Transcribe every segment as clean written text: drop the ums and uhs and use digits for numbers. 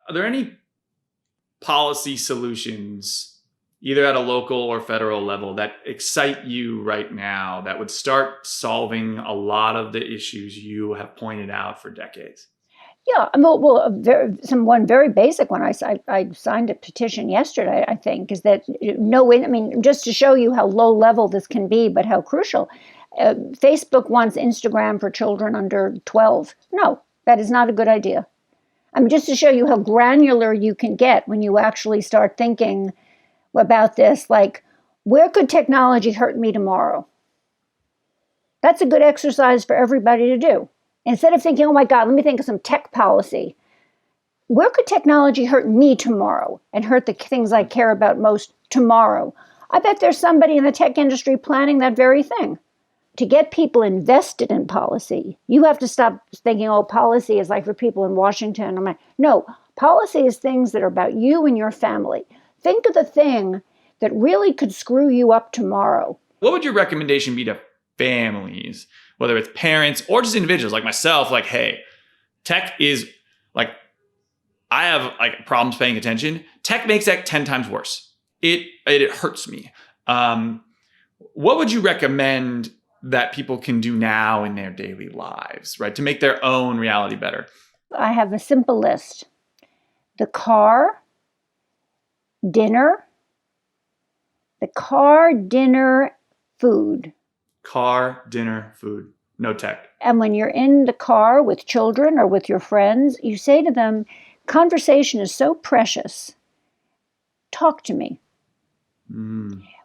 Are there any policy solutions, either at a local or federal level, that excite you right now that would start solving a lot of the issues you have pointed out for decades? Yeah, one very basic one. I signed a petition yesterday, I think, is that just to show you how low level this can be, but how crucial. Facebook wants Instagram for children under 12. No, that is not a good idea. Just to show you how granular you can get when you actually start thinking about this, like, where could technology hurt me tomorrow? That's a good exercise for everybody to do. Instead of thinking, oh my God, let me think of some tech policy. Where could technology hurt me tomorrow and hurt the things I care about most tomorrow? I bet there's somebody in the tech industry planning that very thing. To get people invested in policy, you have to stop thinking, oh, policy is like for people in Washington. No, policy is things that are about you and your family. Think of the thing that really could screw you up tomorrow. What would your recommendation be to families, whether it's parents or just individuals like myself? Like, hey, tech is like, I have like problems paying attention. Tech makes that 10 times worse. It hurts me. What would you recommend that people can do now in their daily lives, right, to make their own reality better? I have a simple list. The car, dinner, food. Car, dinner, food, no tech. And when you're in the car with children or with your friends, you say to them, conversation is so precious. Talk to me.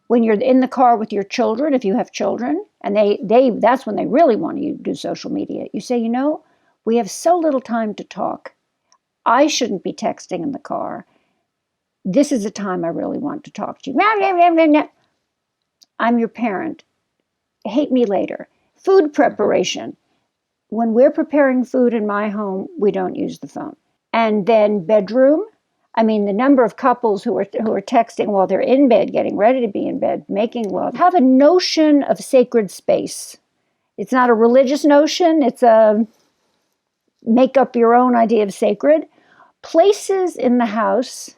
When you're in the car with your children, if you have children, and that's when they really want to do social media. You say, we have so little time to talk. I shouldn't be texting in the car. This is the time I really want to talk to you. I'm your parent. Hate me later. Food preparation. When we're preparing food in my home, we don't use the phone. And then bedroom. The number of couples who are texting while they're in bed, getting ready to be in bed, making love, have a notion of sacred space. It's not a religious notion. It's a make up your own idea of sacred. Places in the house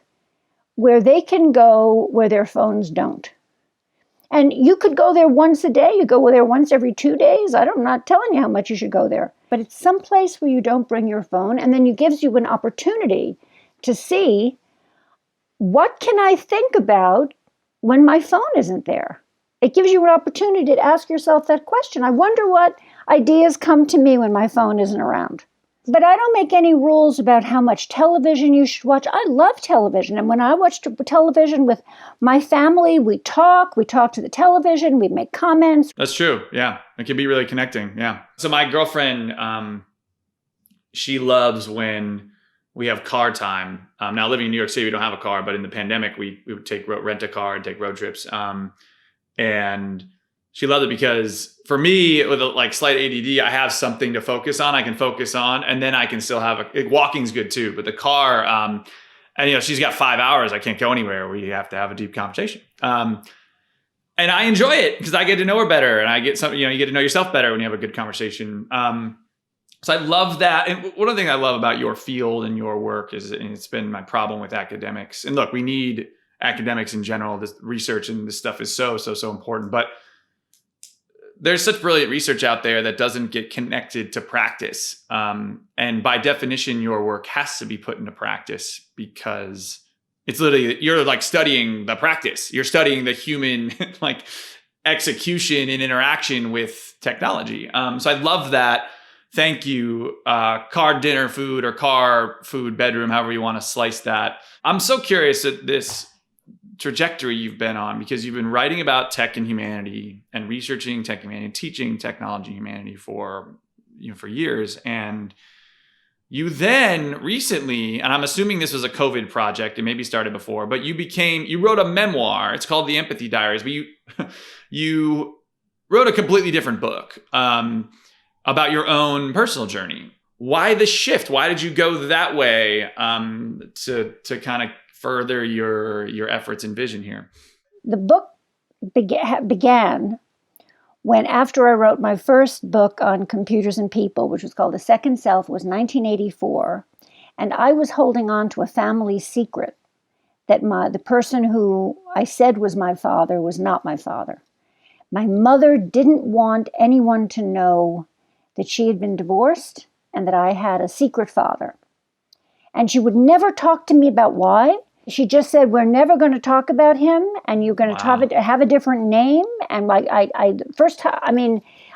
where they can go where their phones don't. And you could go there once a day. You go there once every 2 days. I'm not telling you how much you should go there. But it's someplace where you don't bring your phone. And then it gives you an opportunity to see, what can I think about when my phone isn't there? It gives you an opportunity to ask yourself that question. I wonder what ideas come to me when my phone isn't around. But I don't make any rules about how much television you should watch. I love television. And when I watch television with my family, we talk to the television, we make comments. That's true. Yeah. It can be really connecting. Yeah. So my girlfriend, she loves when we have car time. Now living in New York City, we don't have a car, but in the pandemic, we would rent a car and take road trips. And she loved it because for me, with slight ADD, I have something to focus on. I can focus on, and then I can still walking's good too. But the car, and she's got 5 hours. I can't go anywhere. We have to have a deep conversation. And I enjoy it because I get to know her better, and I get something. You get to know yourself better when you have a good conversation. So I love that. And one of the things I love about your field and your work and it's been my problem with academics. And look, we need academics in general. This research and this stuff is so important. But there's such brilliant research out there that doesn't get connected to practice. And by definition, your work has to be put into practice because it's literally, you're like studying the practice. You're studying the human execution and interaction with technology. So I love that. Thank you. Car, dinner, food, or car, food, bedroom, however you want to slice that. I'm so curious at this trajectory you've been on because you've been writing about tech and humanity and researching tech and humanity, teaching technology and humanity for years. And you then recently, and I'm assuming this was a COVID project, it maybe started before, but you wrote a memoir. It's called The Empathy Diaries, but you wrote a completely different book. About your own personal journey. Why the shift? Why did you go that way to kind of further your efforts and vision here? The book began when, after I wrote my first book on computers and people, which was called The Second Self, was 1984. And I was holding on to a family secret that the person who I said was my father was not my father. My mother didn't want anyone to know that she had been divorced and that I had a secret father. And she would never talk to me about why. She just said, we're never going to talk about him, and you're going to have a different name. And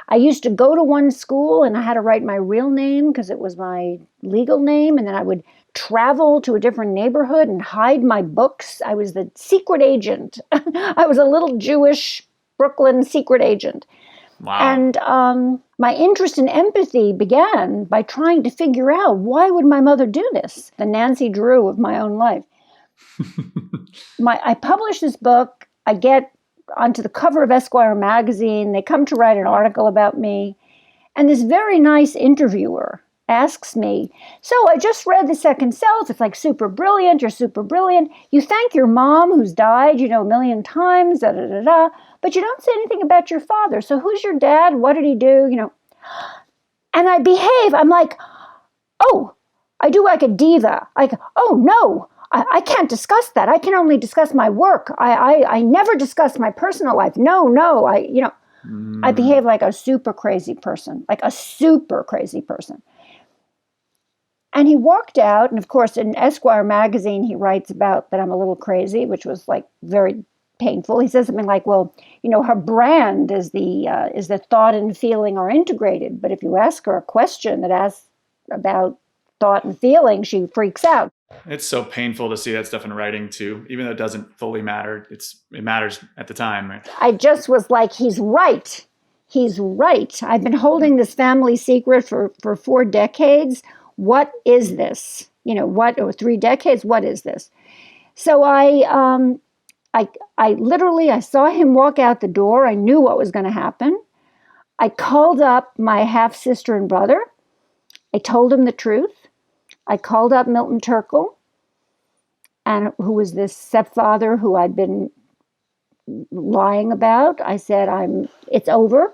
I used to go to one school and I had to write my real name because it was my legal name. And then I would travel to a different neighborhood and hide my books. I was the secret agent. I was a little Jewish Brooklyn secret agent. Wow. And my interest in empathy began by trying to figure out, why would my mother do this? The Nancy Drew of my own life. I publish this book. I get onto the cover of Esquire magazine. They come to write an article about me. And this very nice interviewer asks me, so I just read The Second Self. It's like super brilliant. You're super brilliant. You thank your mom who's died, a million times, da, da, da, da. But you don't say anything about your father. So who's your dad? What did he do? And I behave. I'm like, oh, I do like a diva. Like, oh, no, I can't discuss that. I can only discuss my work. I never discuss my personal life. No, I behave like a super crazy person, And he walked out, and of course, in Esquire magazine, he writes about that I'm a little crazy, which was like very painful. He says something like, well, her brand is the thought and feeling are integrated. But if you ask her a question that asks about thought and feeling, she freaks out. It's so painful to see that stuff in writing too, even though it doesn't fully matter. It matters at the time, right? I just was like, he's right. He's right. I've been holding this family secret for 4 decades. What is this? Or 3 decades? What is this? So I literally saw him walk out the door. I knew what was going to happen. I called up my half-sister and brother. I told him the truth. I called up Milton Turkle, and who was this stepfather who I'd been lying about. I said, it's over.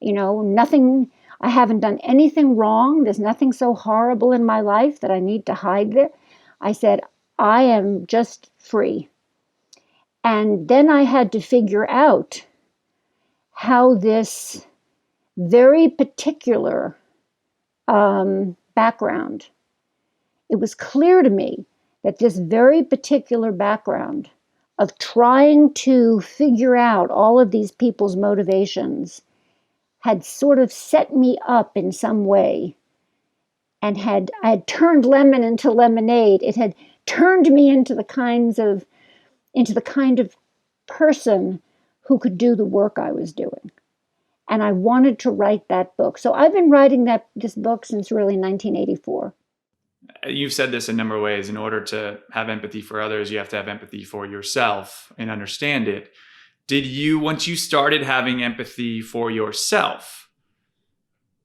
Nothing, I haven't done anything wrong. There's nothing so horrible in my life that I need to hide it. I said, I am just free. And then I had to figure out how this very particular background, it was clear to me that this very particular background of trying to figure out all of these people's motivations had sort of set me up in some way, and I had turned lemon into lemonade. It had turned me into the kind of person who could do the work I was doing. And I wanted to write that book. So I've been writing this book since really 1984. You've said this a number of ways. In order to have empathy for others, you have to have empathy for yourself and understand it. Once you started having empathy for yourself,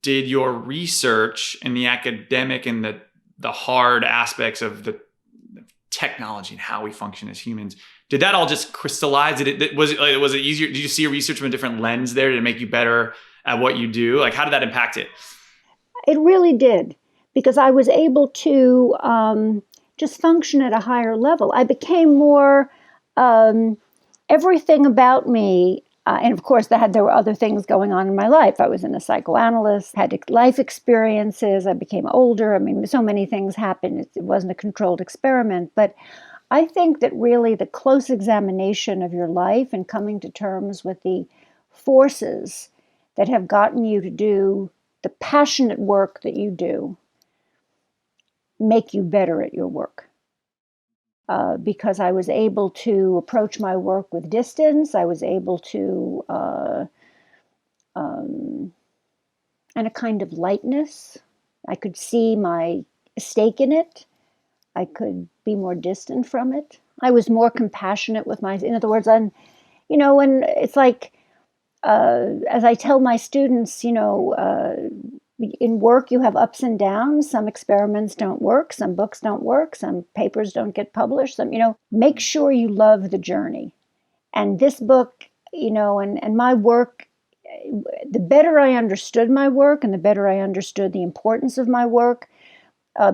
did your research and the academic and the hard aspects of the technology and how we function as humans, did that all just crystallize? Was it easier? Did you see your research from a different lens there to make you better at what you do? Like, how did that impact it? It really did, because I was able to just function at a higher level. I became more, everything about me, and of course there were other things going on in my life. I was in a psychoanalyst, had life experiences, I became older. I mean, so many things happened. It wasn't a controlled experiment, but I think that really the close examination of your life and coming to terms with the forces that have gotten you to do the passionate work that you do make you better at your work. Because I was able to approach my work with distance. I was able to, and a kind of lightness. I could see my stake in it. I could be more distant from it. I was more compassionate with in other words, when it's like, as I tell my students, in work you have ups and downs. Some experiments don't work, some books don't work, some papers don't get published. Make sure you love the journey. And this book, and my work, the better I understood my work and the better I understood the importance of my work,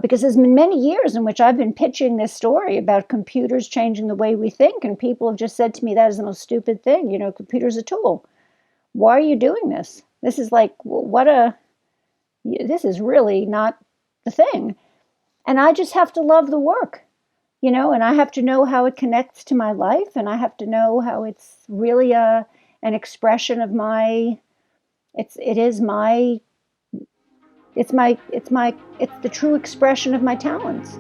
Because there's been many years in which I've been pitching this story about computers changing the way we think, and people have just said to me, that is the most stupid thing. You know, computer's a tool. Why are you doing this? This is like, this is really not the thing. And I just have to love the work, you know, and I have to know how it connects to my life, and I have to know how it's really an expression of my, it's the true expression of my talents.